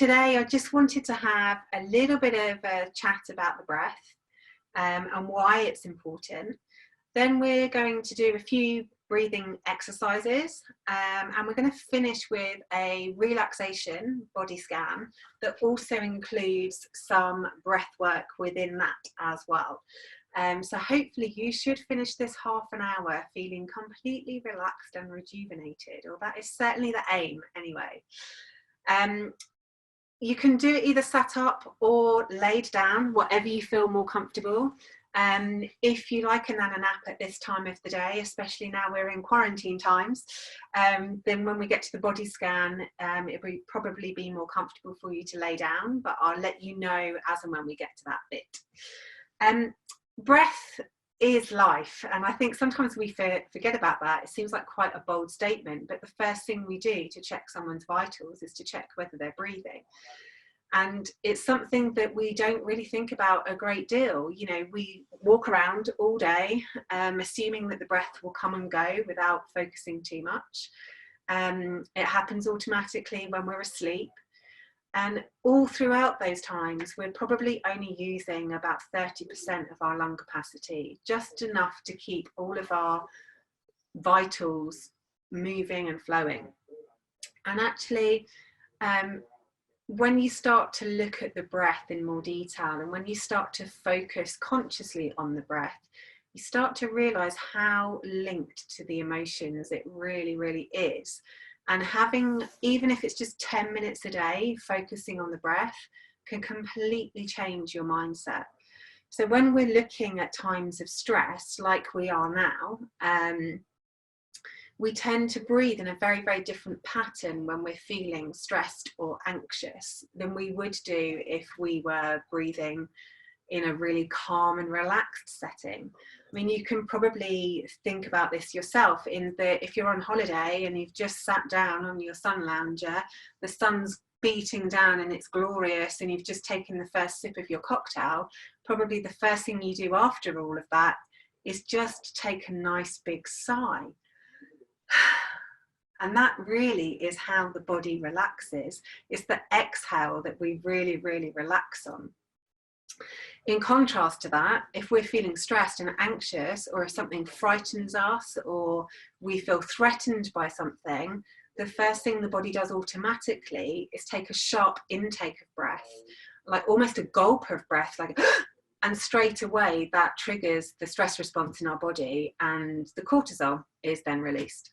today I just wanted to have a little bit of a chat about the breath and why it's important. Then we're going to do a few breathing exercises and we're going to finish with a relaxation body scan that also includes some breath work within that as well. So hopefully you should finish this half an hour feeling completely relaxed and rejuvenated, or that is certainly the aim anyway. You can do it either sat up or laid down, whatever you feel more comfortable. If you like a nana nap at this time of the day, especially now we're in quarantine times, then when we get to the body scan, it will probably be more comfortable for you to lay down, but I'll let you know as and when we get to that bit. Breath is life, and I think sometimes we forget about that. It seems like quite a bold statement, but the first thing we do to check someone's vitals is to check whether they're breathing. And it's something that we don't really think about a great deal. You know, we walk around all day assuming that the breath will come and go without focusing too much. It happens automatically when we're asleep. And all throughout those times, we're probably only using about 30% of our lung capacity, just enough to keep all of our vitals moving and flowing. And actually, when you start to look at the breath in more detail, and when you start to focus consciously on the breath, you start to realize how linked to the emotions it really, really is. And having, even if it's just 10 minutes a day, focusing on the breath can completely change your mindset. So when we're looking at times of stress, like we are now, we tend to breathe in a very, very different pattern when we're feeling stressed or anxious than we would do if we were breathing in a really calm and relaxed setting. I mean, you can probably think about this yourself in that if you're on holiday and you've just sat down on your sun lounger, the sun's beating down and it's glorious, and you've just taken the first sip of your cocktail, probably the first thing you do after all of that is just take a nice big sigh. And that really is how the body relaxes. It's the exhale that we really, really relax on. In contrast to that, if we're feeling stressed and anxious, or if something frightens us, or we feel threatened by something, the first thing the body does automatically is take a sharp intake of breath, like almost a gulp of breath, like, and straight away that triggers the stress response in our body, and the cortisol is then released.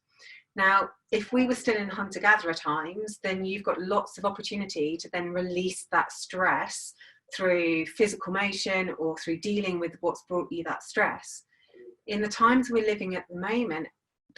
Now, if we were still in hunter-gatherer times, then you've got lots of opportunity to then release that stress through physical motion or through dealing with what's brought you that stress. In the times we're living at the moment,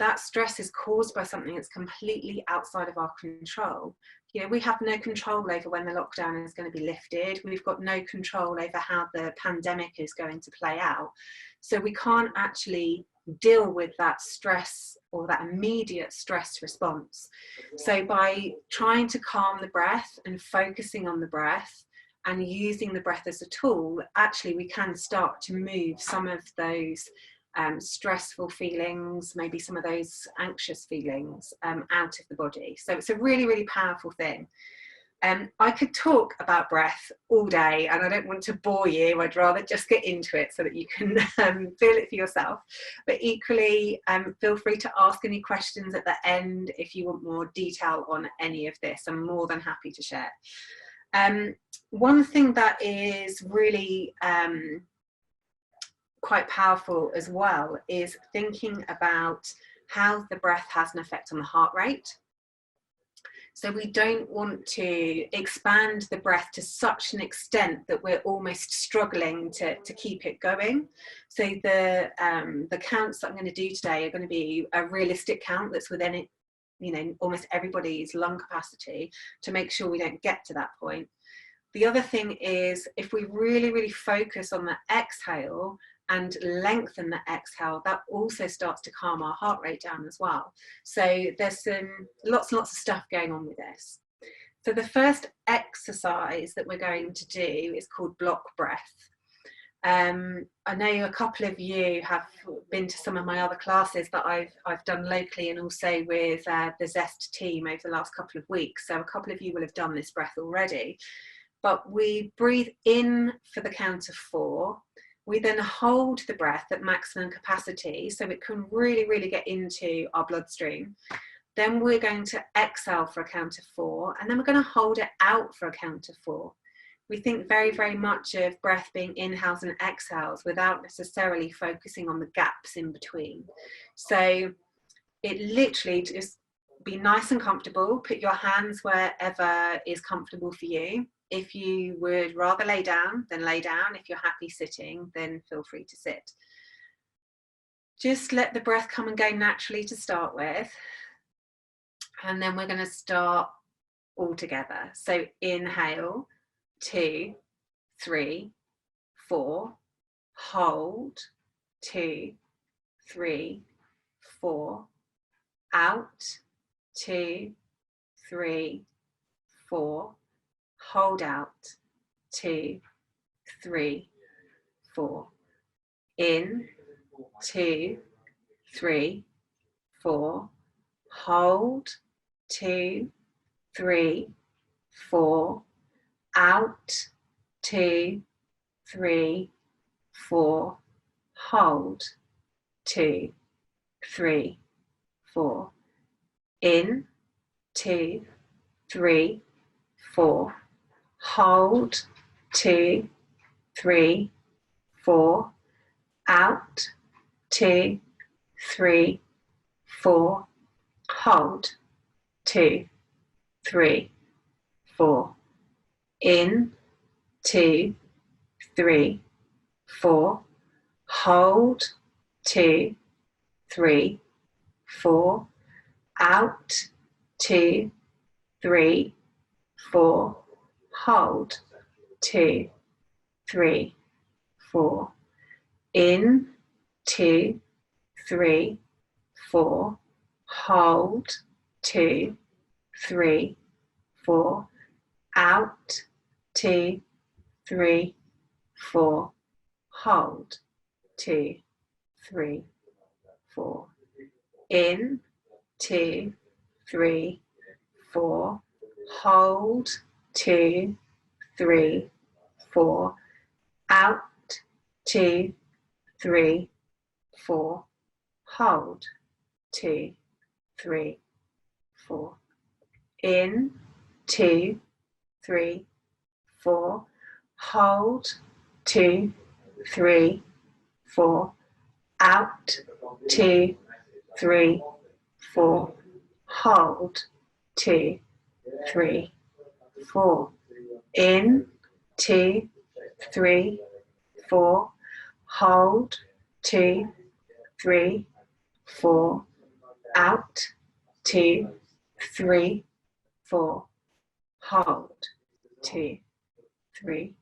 that stress is caused by something that's completely outside of our control. You know, we have no control over when the lockdown is going to be lifted. We've got no control over how the pandemic is going to play out. So we can't actually deal with that stress or that immediate stress response. So by trying to calm the breath and focusing on the breath and using the breath as a tool, actually we can start to move some of those stressful feelings, maybe some of those anxious feelings out of the body. So it's a really, really powerful thing. I could talk about breath all day, and I don't want to bore you. I'd rather just get into it so that you can feel it for yourself. But equally, feel free to ask any questions at the end if you want more detail on any of this. I'm more than happy to share. One thing that is really quite powerful as well is thinking about how the breath has an effect on the heart rate. So we don't want to expand the breath to such an extent that we're almost struggling to keep it going. So the counts that I'm going to do today are going to be a realistic count that's within it, you know, almost everybody's lung capacity, to make sure we don't get to that point. The other thing is, if we really, really focus on the exhale and lengthen the exhale, that also starts to calm our heart rate down as well. So there's lots and lots of stuff going on with this. So the first exercise that we're going to do is called block breath. I know a couple of you have been to some of my other classes that I've done locally and also with the Zest team over the last couple of weeks. So a couple of you will have done this breath already. But we breathe in for the count of 4. We then hold the breath at maximum capacity so it can really, really get into our bloodstream. Then we're going to exhale for a count of 4, and then we're going to hold it out for a count of 4. We think very, very much of breath being inhales and exhales without necessarily focusing on the gaps in between. So it literally just be nice and comfortable. Put your hands wherever is comfortable for you. If you would rather lay down, then lay down. If you're happy sitting, then feel free to sit. Just let the breath come and go naturally to start with. And then we're going to start all together. So inhale, 2, 3, 4, hold, 2, 3, 4, out, 2, 3, 4, hold out, 2, 3, 4, in, 2, 3, 4, hold, 2, 3, 4, out, 2, 3, 4, hold, 2, 3, 4, in, 2, 3, 4, hold, 2, 3, 4, out, 2, 3, 4, hold, 2, 3, 4, in, 2, 3, 4, hold, 2, 3, 4, out, 2, 3, 4, hold, 2, 3, 4, in, 2, 3, 4, hold, 2, 3, 4, out, 2, 3, 4, hold, 2, 3, 4, in, 2, 3, 4, hold, 2, 3, 4, out, 2, 3, 4, hold, 2, 3, 4, in, 2, 3, 4, hold, 2, 3, 4, out, 2, 3, 4, hold, 2, 3, 4, in, 2, 3, 4, hold, 2, 3, 4, out, 2, 3, 4, hold, 2, 3,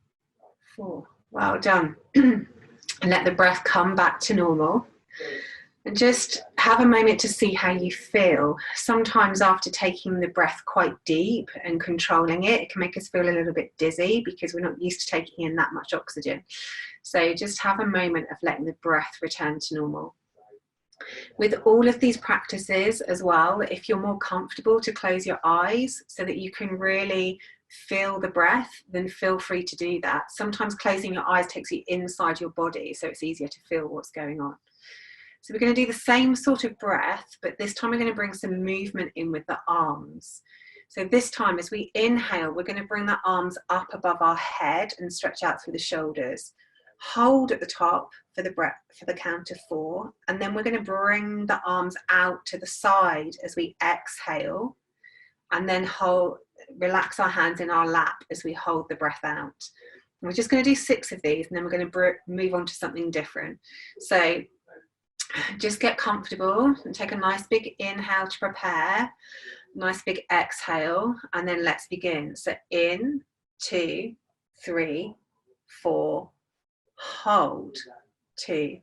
4. Well done. And let the breath come back to normal. And just have a moment to see how you feel. Sometimes after taking the breath quite deep and controlling it, it can make us feel a little bit dizzy because we're not used to taking in that much oxygen. So just have a moment of letting the breath return to normal. With all of these practices as well, if you're more comfortable to close your eyes so that you can really feel the breath, then feel free to do that. Sometimes closing your eyes takes you inside your body, so it's easier to feel what's going on. So we're going to do the same sort of breath, but this time we're going to bring some movement in with the arms. So this time as we inhale, we're going to bring the arms up above our head and stretch out through the shoulders. Hold at the top for the breath for the count of 4, and then we're going to bring the arms out to the side as we exhale, and then hold, relax our hands in our lap as we hold the breath out. And we're just going to do 6 of these, and then we're going to move on to something different. So just get comfortable and take a nice big inhale to prepare, nice big exhale, and then let's begin. So in, 2, 3, 4, hold, 2,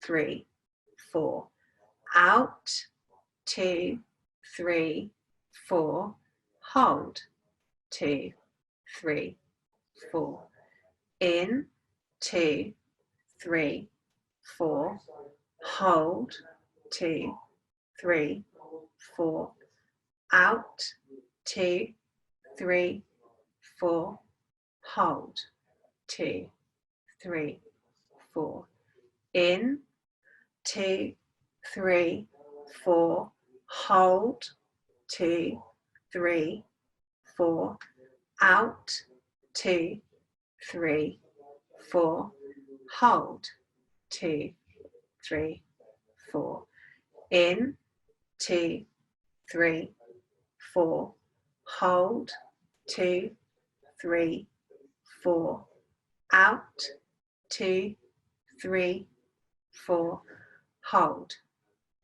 3, 4, out, 2, 3, 4, hold, 2, 3, 4, in, 2, 3, 4, hold, 2, 3, 4, out, 2, 3, 4, hold, 2, 3, 4, in, 2, 3, 4, hold, 2, 3, 4, out, 2, 3, 4, hold, 2, 3, 4, in, 2, 3, 4, hold, 2, 3, 4, out, 2, 3, 4, hold,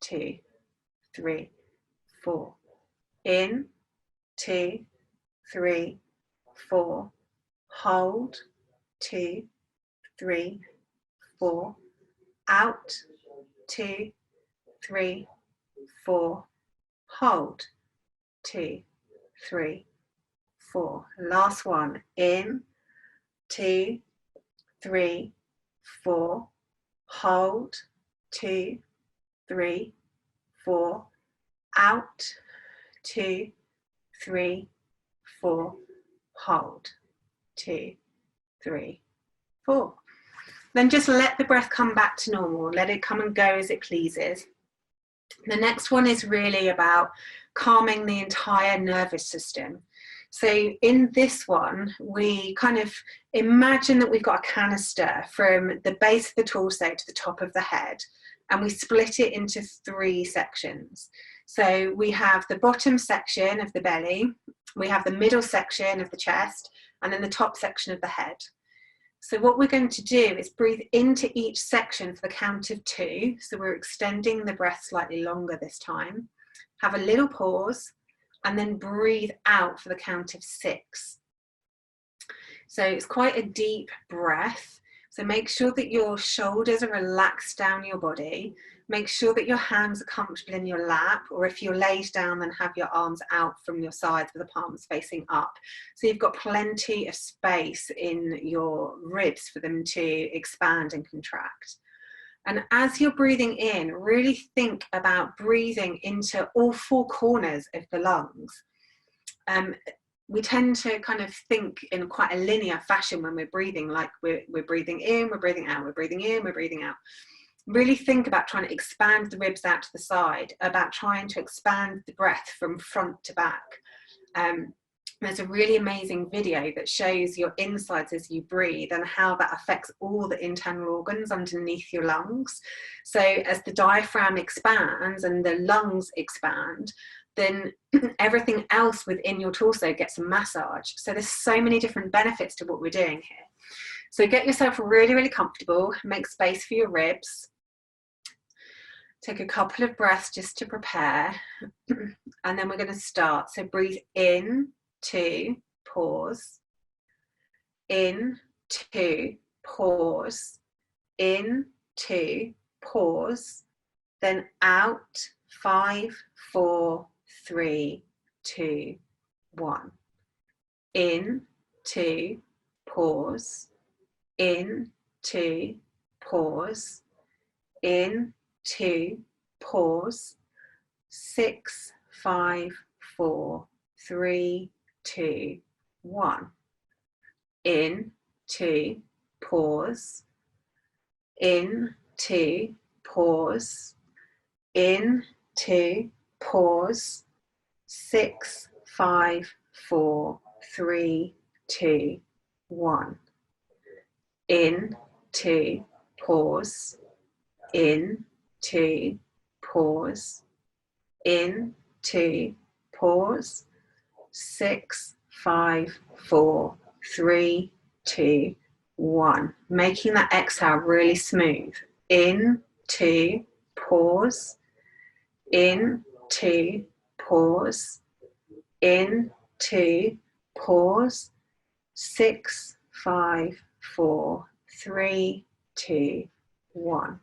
2, 3, 4, in, 2, 3, 4, hold, 2, 3, 4, out, 2, 3, 4, hold, 2, 3, 4. Last one, in, 2, 3, 4, hold, 2, 3, 4, out, 2, 3, 4, hold, 2, 3, 4. Then just let the breath come back to normal. Let it come and go as it pleases. The next one is really about calming the entire nervous system. So in this one, we kind of imagine that we've got a canister from the base of the torso to the top of the head, and we split it into 3 sections. So we have the bottom section of the belly, we have the middle section of the chest, and then the top section of the head. So what we're going to do is breathe into each section for the count of 2. So we're extending the breath slightly longer this time. Have a little pause and then breathe out for the count of 6. So it's quite a deep breath. So make sure that your shoulders are relaxed down your body. Make sure that your hands are comfortable in your lap, or if you're laid down, then have your arms out from your sides with the palms facing up. So you've got plenty of space in your ribs for them to expand and contract. And as you're breathing in, really think about breathing into all 4 corners of the lungs. We tend to kind of think in quite a linear fashion when we're breathing, like we're breathing in, we're breathing out, we're breathing in, we're breathing out. Really think about trying to expand the ribs out to the side, about trying to expand the breath from front to back. There's a really amazing video that shows your insides as you breathe and how that affects all the internal organs underneath your lungs. So as the diaphragm expands and the lungs expand, then everything else within your torso gets a massage. So there's so many different benefits to what we're doing here. So get yourself really, really comfortable, make space for your ribs. Take a couple of breaths just to prepare, and then we're going to start. So breathe in, 2, pause, in, 2, pause, in, 2, pause, then out, 5, 4, 3, 2, 1. In, 2, pause, in, 2, pause, in, 2, pause, 6, 5, 4, 3, 2, 1. In, 2, pause, in, 2, pause, in, 2, pause, 6, 5, 4, 3, 2, 1. In, 2, pause, in, 2, pause, in, 2, pause, 6, 5, 4, 3, 2, 1. Making that exhale really smooth. In, 2, pause, in, 2, pause, in, 2, pause, 6, 5, 4, 3, 2, 1.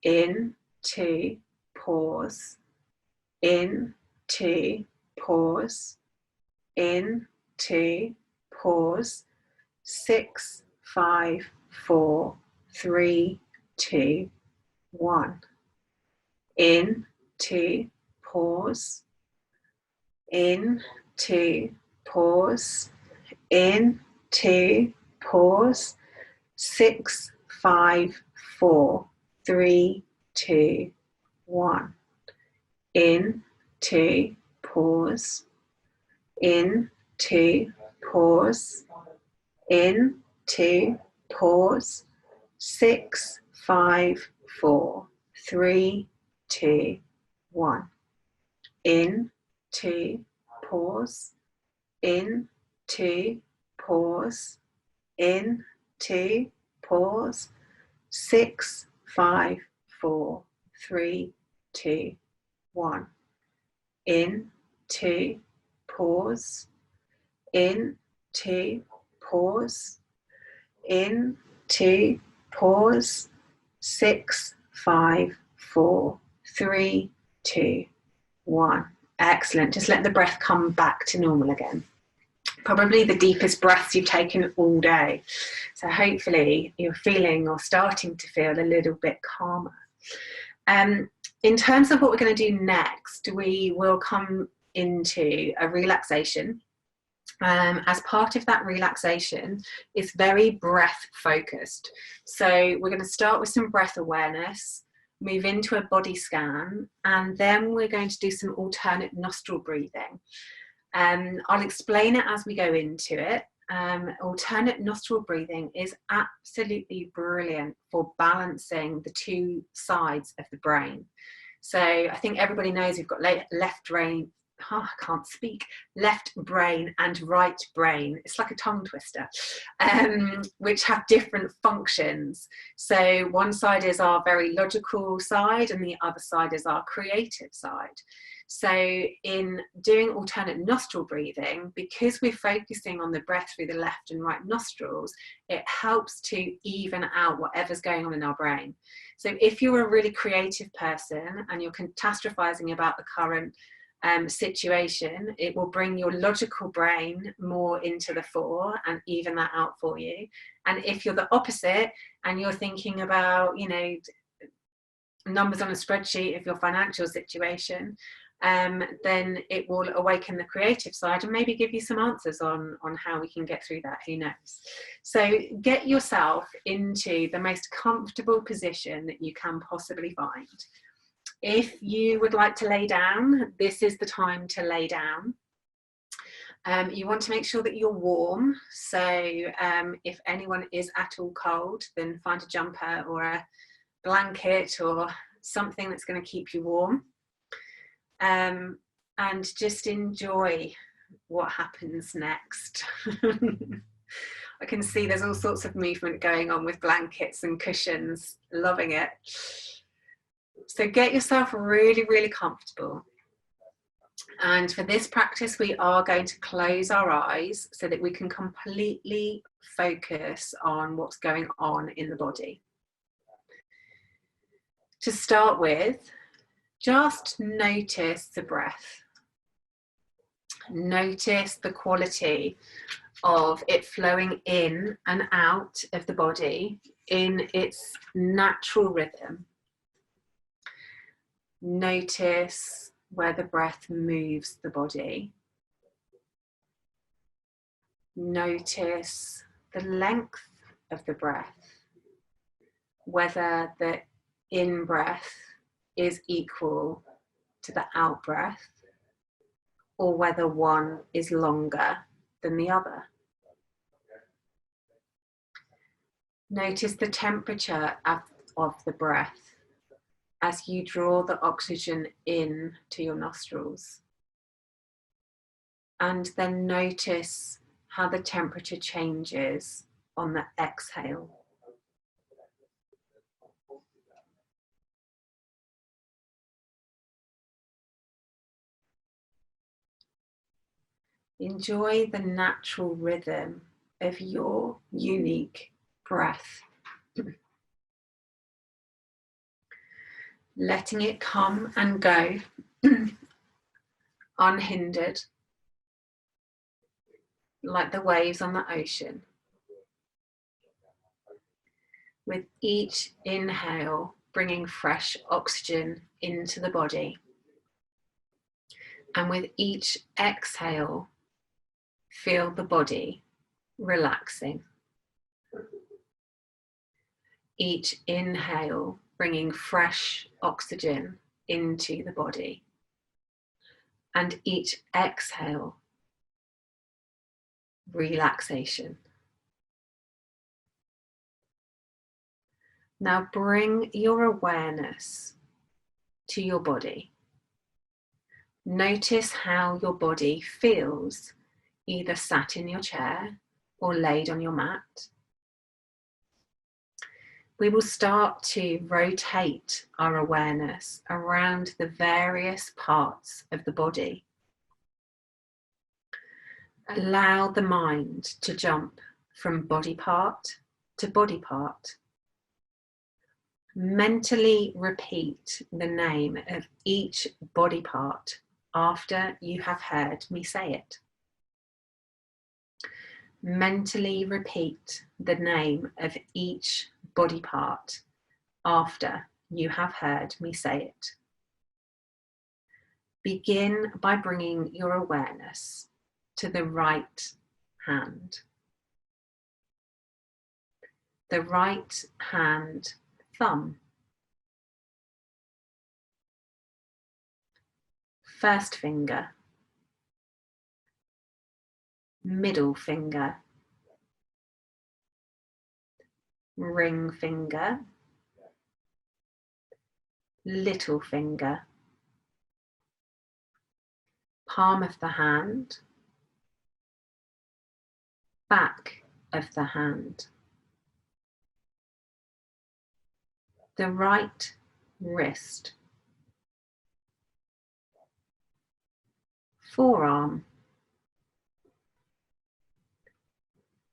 In, 2, pause, in, 2, pause, in, 2, pause, 6, 5, 4, 3, 2, 1. In, 2, pause. In, 2, pause. In, 2, pause. 6, 5, 4, 3, 2, 1. In, 2, pause. In, 2, pause. In, 2, pause. 6, 5, 4, 3, 2, 1. In, 2, pause. In, 2, pause. In, 2, pause. 6, 5, 4, 3, 2, 1. In, 2, pause. In, 2, pause. In, 2, pause. 6, 5, 4, 3, 2, 1. Excellent. Just let the breath come back to normal again. Probably the deepest breaths you've taken all day. So hopefully you're feeling or starting to feel a little bit calmer. In terms of what we're going to do next, we will come into a relaxation. As part of that relaxation, it's very breath focused. So we're going to start with some breath awareness, move into a body scan, and then we're going to do some alternate nostril breathing. I'll explain it as we go into it. Alternate nostril breathing is absolutely brilliant for balancing the two sides of the brain. So I think everybody knows we've got left brain, I can't speak, left brain and right brain. It's like a tongue twister, which have different functions. So one side is our very logical side and the other side is our creative side. So in doing alternate nostril breathing, because we're focusing on the breath through the left and right nostrils, it helps to even out whatever's going on in our brain. So if you're a really creative person and you're catastrophizing about the current situation, it will bring your logical brain more into the fore and even that out for you. And if you're the opposite and you're thinking about, you know, numbers on a spreadsheet of your financial situation, then it will awaken the creative side and maybe give you some answers on how we can get through that, who knows. So get yourself into the most comfortable position that you can possibly find. If you would like to lay down, this is the time to lay down. You want to make sure that you're warm. So if anyone is at all cold, then find a jumper or a blanket or something that's going to keep you warm. And just enjoy what happens next. I can see there's all sorts of movement going on with blankets and cushions, loving it. So get yourself really, really comfortable. And for this practice, we are going to close our eyes so that we can completely focus on what's going on in the body. To start with, just notice the breath. Notice the quality of it flowing in and out of the body in its natural rhythm. Notice where the breath moves the body. Notice the length of the breath, whether the in-breath is equal to the out-breath or whether one is longer than the other. Notice the temperature of the breath as you draw the oxygen in to your nostrils. And then notice how the temperature changes on the exhale. Enjoy the natural rhythm of your unique breath. Letting it come and go unhindered, like the waves on the ocean. With each inhale, bringing fresh oxygen into the body. And with each exhale, feel the body relaxing. Each inhale, bringing fresh oxygen into the body. And each exhale, relaxation. Now bring your awareness to your body. Notice how your body feels, either sat in your chair or laid on your mat. We will start to rotate our awareness around the various parts of the body. Allow the mind to jump from body part to body part. Mentally repeat the name of each body part after you have heard me say it. Mentally repeat the name of each body part after you have heard me say it. Begin by bringing your awareness to the right hand. The right hand thumb. First finger. Middle finger. Ring finger. Little finger. Palm of the hand. Back of the hand. The right wrist. Forearm.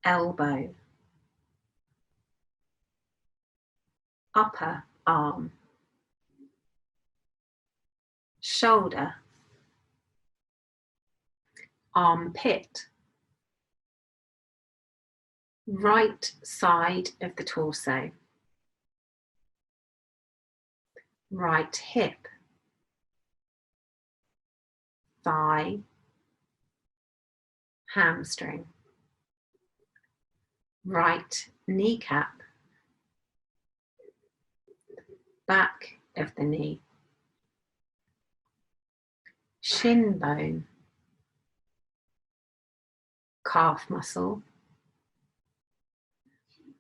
Elbow. Upper arm. Shoulder. Armpit. Right side of the torso. Right hip. Thigh. Hamstring. Right kneecap. Back of the knee. Shin bone. Calf muscle.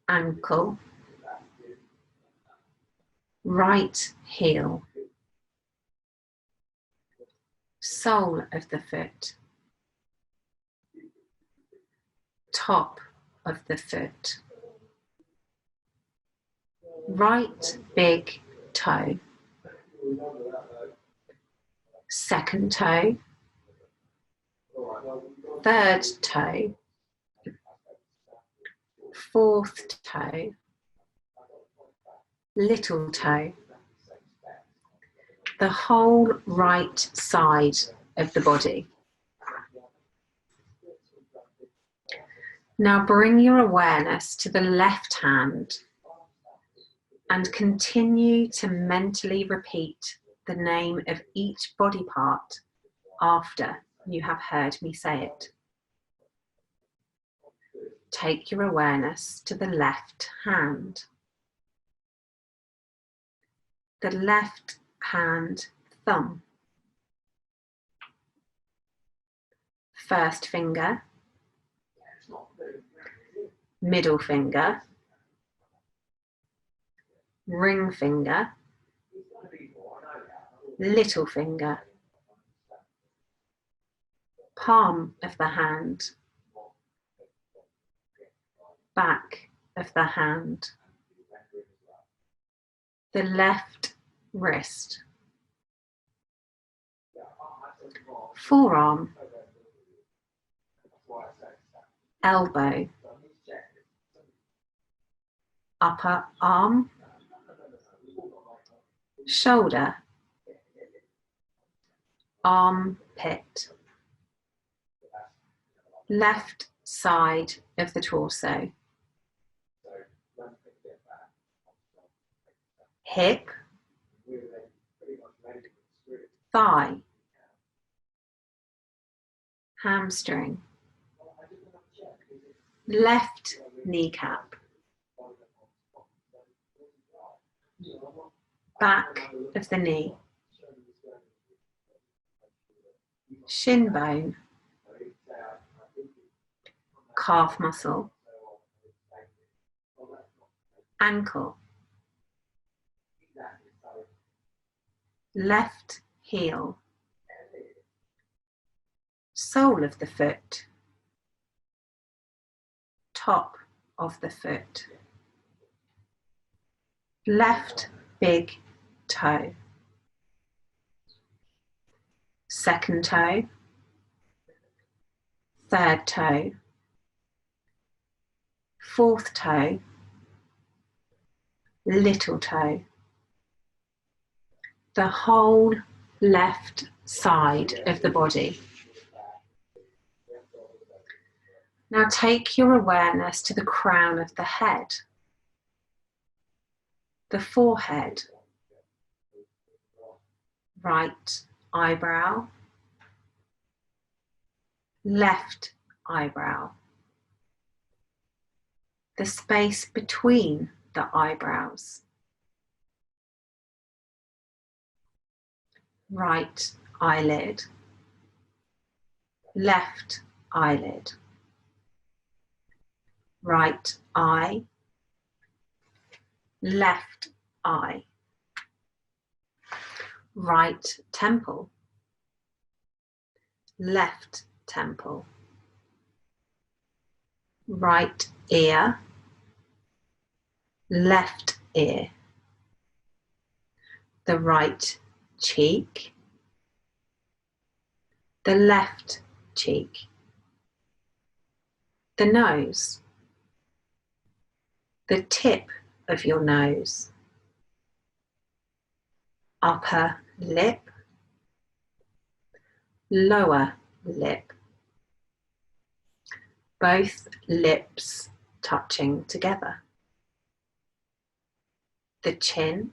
Ankle. Right heel. Sole of the foot. Top of the foot. Right big toe. Second toe. Third toe. Fourth toe. Little toe. The whole right side of the body. Now bring your awareness to the left hand and continue to mentally repeat the name of each body part after you have heard me say it. Take your awareness to the left hand. The left hand thumb. First finger. Middle finger. Ring finger. Little finger. Palm of the hand. Back of the hand. The left wrist. Forearm. Elbow. Upper arm. Shoulder. Armpit. Left side of the torso. hip, thigh, hamstring, left kneecap, back of the knee, shin bone, calf muscle, ankle, left heel, sole of the foot, top of the foot, left big toe, second toe, third toe, fourth toe, little toe, the whole left side of the body. Now take your awareness to the crown of the head, the forehead, right eyebrow, left eyebrow, the space between the eyebrows, right eyelid, left eyelid, right eye, left eye, right temple, left temple, right ear, left ear, the right cheek, the left cheek, the nose, the tip of your nose, upper lip, lower lip, both lips touching together, the chin,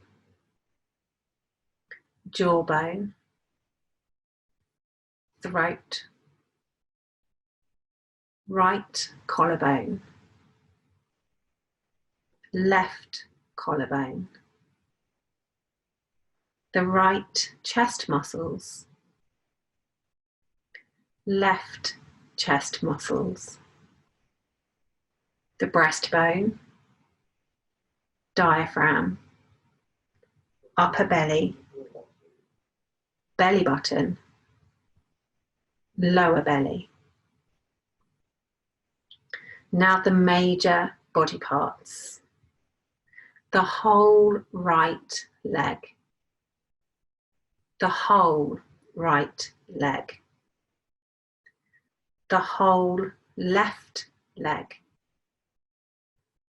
jawbone, throat, right collarbone, left collarbone, the right chest muscles, left chest muscles, the breastbone, diaphragm, upper belly, belly button, lower belly. Now the major body parts, the whole right leg, the whole right leg, the whole left leg,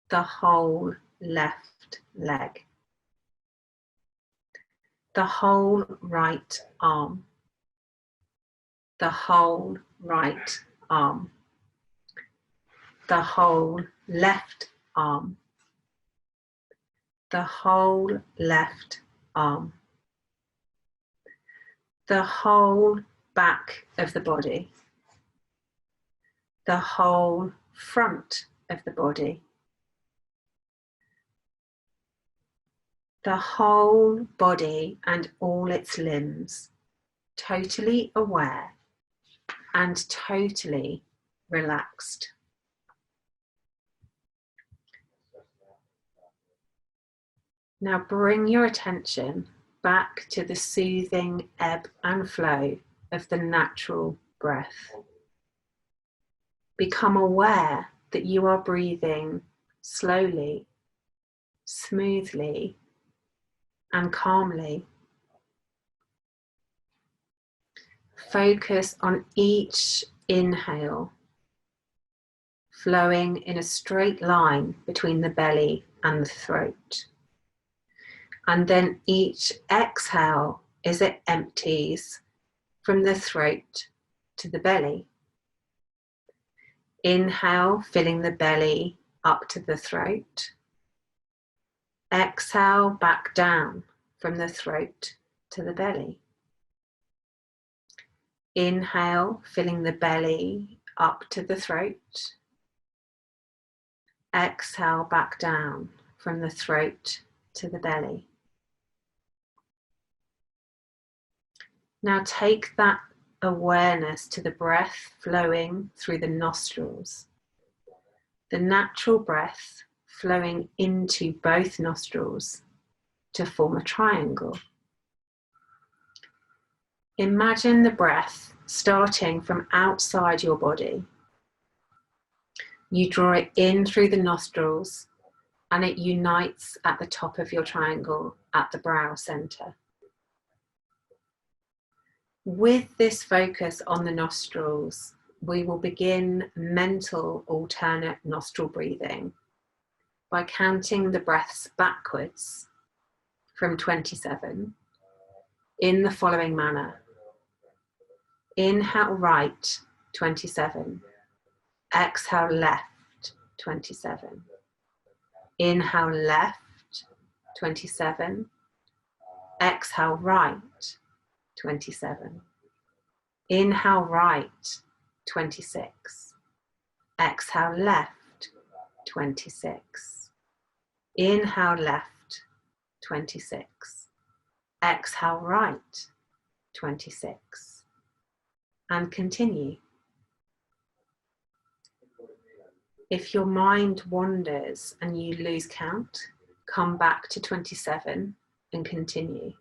the whole left leg, the whole right arm, the whole right arm, the whole left arm, the whole left arm, the whole back of the body, the whole front of the body, the whole body and all its limbs, totally aware and totally relaxed. Now bring your attention back to the soothing ebb and flow of the natural breath. Become aware that you are breathing slowly, smoothly, and calmly. Focus on each inhale, flowing in a straight line between the belly and the throat. And then each exhale as it empties from the throat to the belly. Inhale, filling the belly up to the throat. Exhale back down from the throat to the belly. Inhale, filling the belly up to the throat. Exhale back down from the throat to the belly. Now take that awareness to the breath flowing through the nostrils. The natural breath flowing into both nostrils to form a triangle. Imagine the breath starting from outside your body. You draw it in through the nostrils and it unites at the top of your triangle at the brow center. With this focus on the nostrils, we will begin mental alternate nostril breathing by counting the breaths backwards from 27 in the following manner. Inhale right, 27. Exhale left, 27. Inhale left, 27. Exhale right, 27. Inhale right, 26. Exhale left, 26. Inhale left, 26. Exhale right, 26. And continue. If your mind wanders and you lose count, come back to 27 and continue.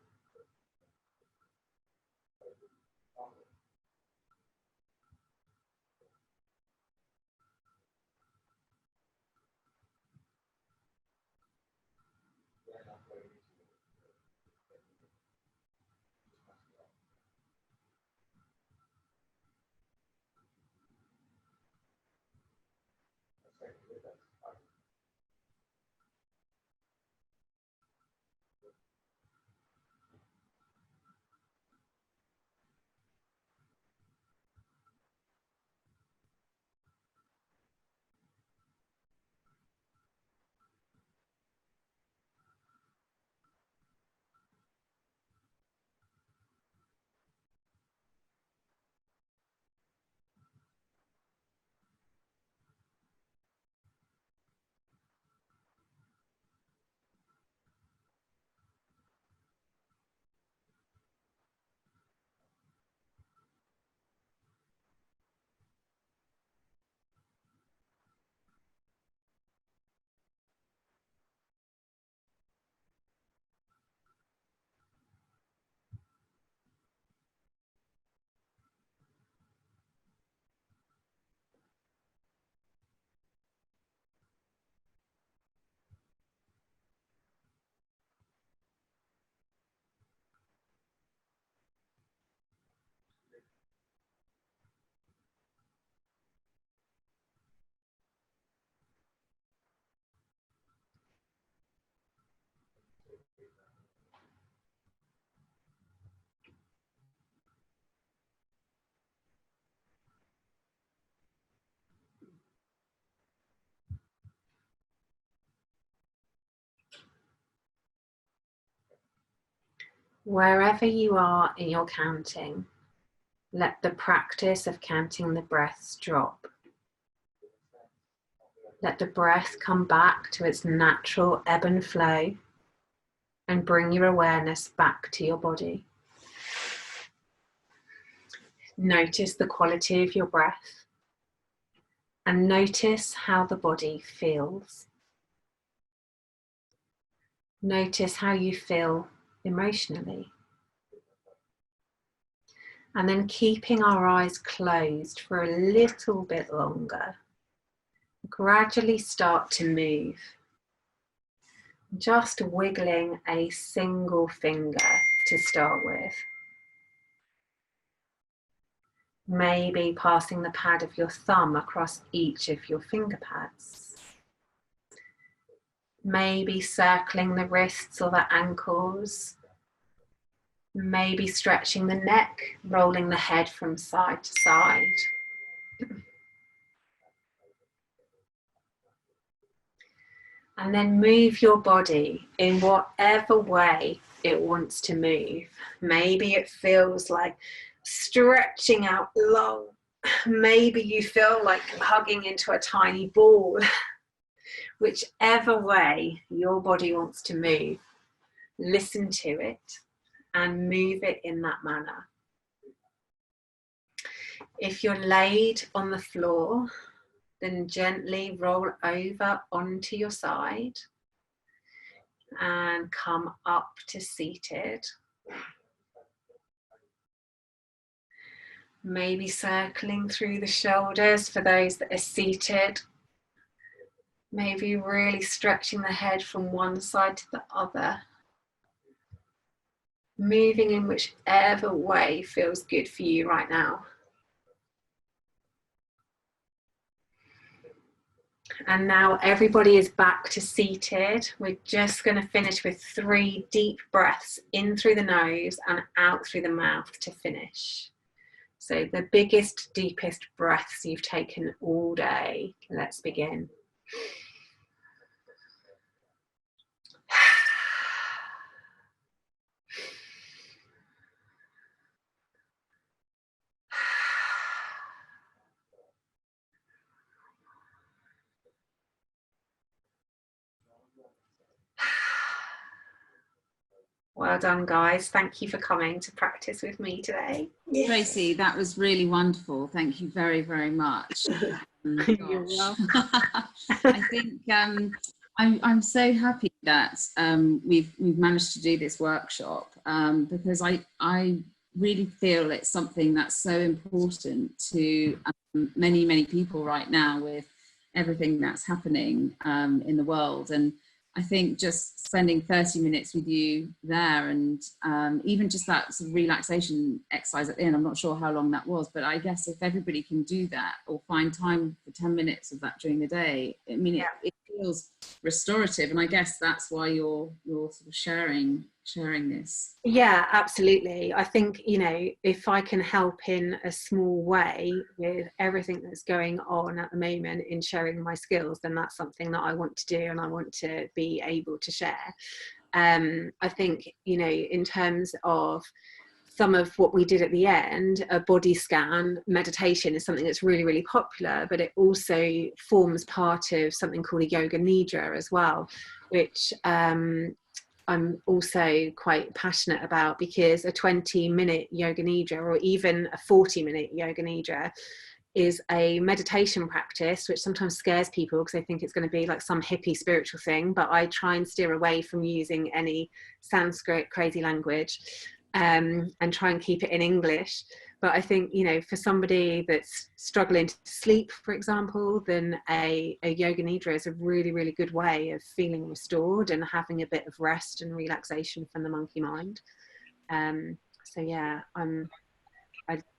Wherever you are in your counting, let the practice of counting the breaths drop. Let the breath come back to its natural ebb and flow and bring your awareness back to your body. Notice the quality of your breath and notice how the body feels. Notice how you feel emotionally. And then keeping our eyes closed for a little bit longer, gradually start to move. Just wiggling a single finger to start with. Maybe passing the pad of your thumb across each of your finger pads. Maybe circling the wrists or the ankles. Maybe stretching the neck, rolling the head from side to side. And then move your body in whatever way it wants to move. Maybe it feels like stretching out long. Maybe you feel like hugging into a tiny ball. Whichever way your body wants to move, listen to it and move it in that manner. If you're laid on the floor, then gently roll over onto your side and come up to seated. Maybe circling through the shoulders for those that are seated. Maybe really stretching the head from one side to the other. Moving in whichever way feels good for you right now. And now everybody is back to seated. We're just going to finish with 3 deep breaths in through the nose and out through the mouth to finish. So the biggest, deepest breaths you've taken all day. Let's begin. Well done, guys. Thank you for coming to practice with me today. Tracy, that was really wonderful. Thank you very, very much. You're welcome. I think I'm so happy that we've managed to do this workshop because I really feel it's something that's so important to many people right now with everything that's happening in the world. And I think just spending 30 minutes with you there and even just that sort of relaxation exercise at the end, I'm not sure how long that was, but I guess if everybody can do that or find time for 10 minutes of that during the day, I mean, it feels restorative. And I guess that's why you're sort of sharing this. Yeah, absolutely. I think, you know, if I can help in a small way with everything that's going on at the moment in sharing my skills, then that's something that I want to do and I want to be able to share. I think, you know, in terms of some of what we did at the end, a body scan meditation is something that's really, really popular, but it also forms part of something called a yoga nidra as well, which I'm also quite passionate about, because a 20-minute yoga nidra or even a 40-minute yoga nidra is a meditation practice which sometimes scares people because they think it's going to be like some hippie spiritual thing, but I try and steer away from using any Sanskrit crazy language and try and keep it in English. But I think, you know, for somebody that's struggling to sleep, for example, then a yoga nidra is a really, really good way of feeling restored and having a bit of rest and relaxation from the monkey mind. So yeah, I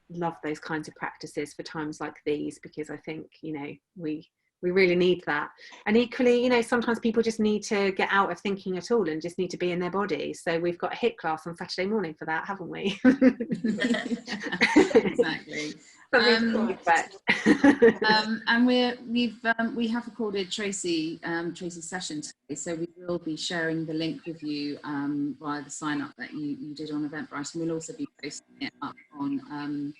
love those kinds of practices for times like these, because I think, you know, we really need that. And equally, you know, sometimes people just need to get out of thinking at all and just need to be in their body. So we've got a HIIT class on Saturday morning for that, haven't we? Exactly. And we have recorded Tracy's session today, so we will be sharing the link with you via the sign up that you did on Eventbrite, and we'll also be posting it up on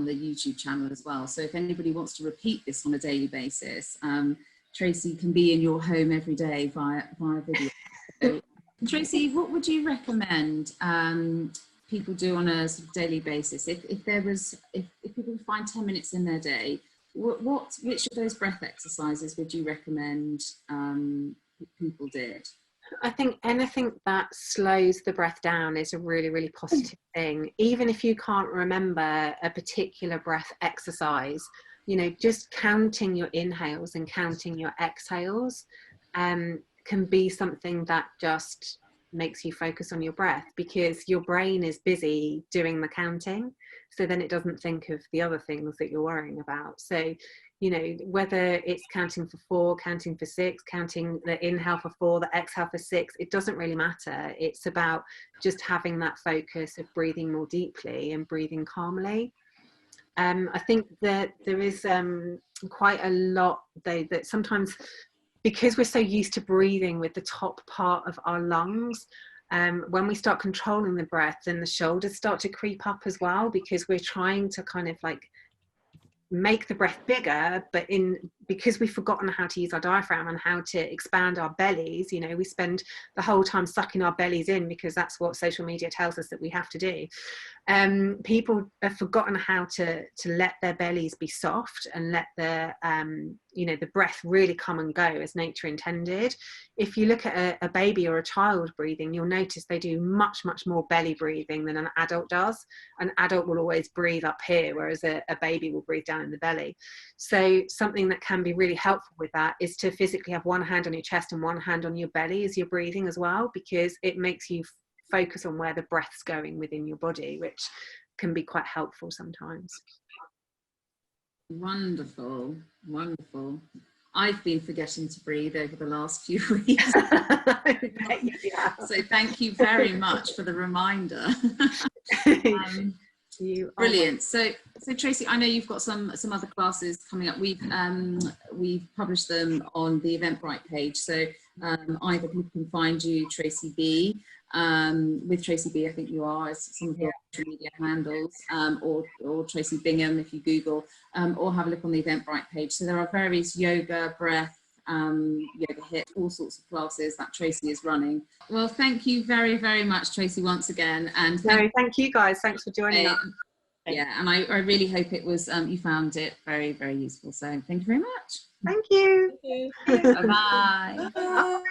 the YouTube channel as well. So if anybody wants to repeat this on a daily basis, Tracy can be in your home every day via video. So, Tracy, what would you recommend people do on a sort of daily basis? If people find 10 minutes in their day, which of those breath exercises would you recommend people did? I think anything that slows the breath down is a really, really positive thing. Even if you can't remember a particular breath exercise, you know, just counting your inhales and counting your exhales can be something that just makes you focus on your breath, because your brain is busy doing the counting. So then it doesn't think of the other things that you're worrying about. So, you know, whether it's counting for 4, counting for 6, counting the inhale for 4, the exhale for 6, it doesn't really matter. It's about just having that focus of breathing more deeply and breathing calmly. I think that there is quite a lot, though, that sometimes because we're so used to breathing with the top part of our lungs, when we start controlling the breath, then the shoulders start to creep up as well, because we're trying to kind of like make the breath bigger, but because we've forgotten how to use our diaphragm and how to expand our bellies. You know, we spend the whole time sucking our bellies in because that's what social media tells us that we have to do. People have forgotten how to let their bellies be soft and let the you know, the breath really come and go as nature intended. If you look at a baby or a child breathing, you'll notice they do much more belly breathing than an adult does. An adult will always breathe up here, whereas a baby will breathe down in the belly. So something that can be really helpful with that is to physically have one hand on your chest and one hand on your belly as you're breathing as well, because it makes you focus on where the breath's going within your body, which can be quite helpful sometimes. Wonderful, wonderful. I've been forgetting to breathe over the last few weeks. So thank you very much for the reminder. Brilliant. So Tracy, I know you've got some other classes coming up. We've published them on the Eventbrite page. So either people can find you, Tracy B. With Tracy B, I think you are, as some of your social media handles, or Tracy Bingham if you Google, or have a look on the Eventbrite page. So there are various yoga, breath, yoga HIIT, all sorts of classes that Tracy is running. Well, thank you very, very much, Tracy, once again. And thank you guys. Thanks for joining us. Yeah, and I really hope it was you found it very, very useful. So thank you very much. Thank you. Bye-bye.